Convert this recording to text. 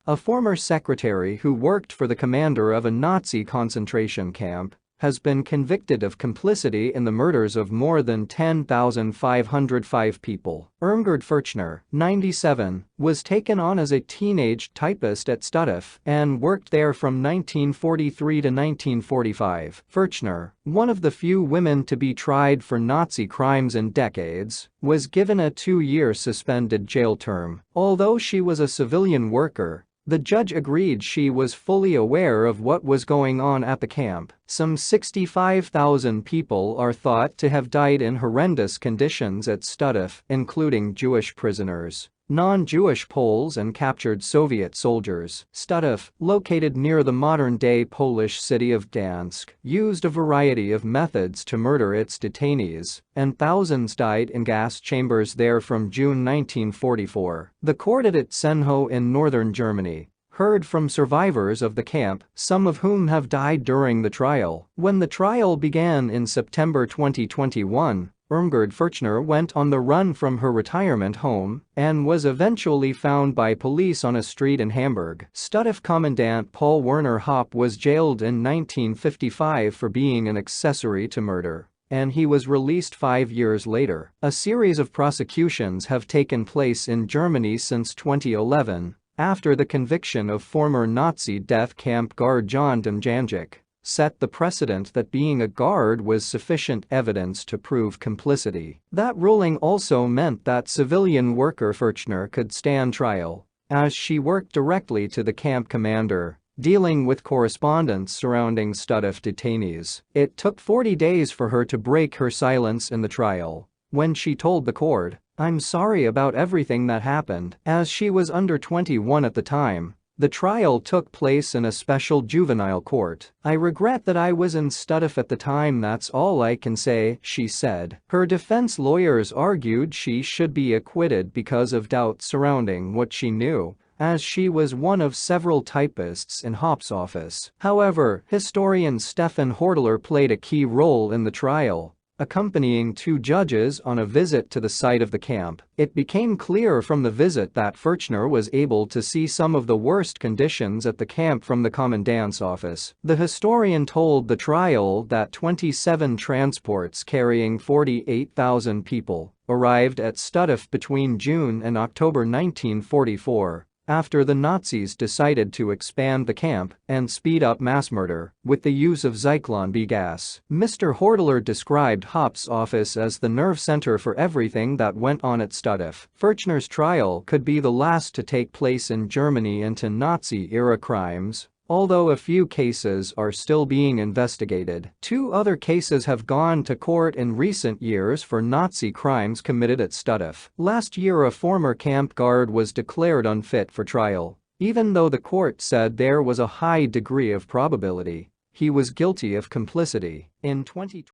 a former secretary who worked for the commander of a Nazi concentration camp, has been convicted of complicity in the murders of more than 10,505 people. Irmgard Furchner, 97, was taken on as a teenage typist at Stutthof and worked there from 1943 to 1945. Furchner, one of the few women to be tried for Nazi crimes in decades, was given a 2-year suspended jail term. Although she was a civilian worker, the judge agreed she was fully aware of what was going on at the camp. Some 65,000 people are thought to have died in horrendous conditions at Stutthof, including Jewish prisoners, non-Jewish Poles and captured Soviet soldiers. Stutthof, located near the modern-day Polish city of Gdansk, used a variety of methods to murder its detainees, and thousands died in gas chambers there from June 1944. The court at Itzenhoe in northern Germany heard from survivors of the camp, some of whom have died during the trial. When the trial began in September 2021, Irmgard Furchner went on the run from her retirement home and was eventually found by police on a street in Hamburg. Stutthof Commandant Paul Werner Hopp was jailed in 1955 for being an accessory to murder, and he was released 5 years later. A series of prosecutions have taken place in Germany since 2011, after the conviction of former Nazi death camp guard John Demjanjuk set the precedent that being a guard was sufficient evidence to prove complicity. That ruling also meant that civilian worker Furchner could stand trial, as she worked directly to the camp commander, dealing with correspondence surrounding Stutthof detainees. It took 40 days for her to break her silence in the trial, when she told the court, "I'm sorry about everything that happened." As she was under 21 at the time, the trial took place in a special juvenile court. "I regret that I was in Stutthof at the time, that's all I can say," she said. Her defense lawyers argued she should be acquitted because of doubts surrounding what she knew, as she was one of several typists in Hopp's office. However, historian Stefan Hortler played a key role in the trial, accompanying 2 judges on a visit to the site of the camp. It became clear from the visit that Furchner was able to see some of the worst conditions at the camp from the commandant's office. The historian told the trial that 27 transports carrying 48,000 people arrived at Stutthof between June and October 1944. After the Nazis decided to expand the camp and speed up mass murder with the use of Zyklon B gas. Mr. Hortler described Hopp's office as the nerve center for everything that went on at Stutthof. Furchner's trial could be the last to take place in Germany into Nazi-era crimes, although a few cases are still being investigated. 2 other cases have gone to court in recent years for Nazi crimes committed at Stutthof. Last year, a former camp guard was declared unfit for trial, even though the court said there was a high degree of probability he was guilty of complicity. In 2020,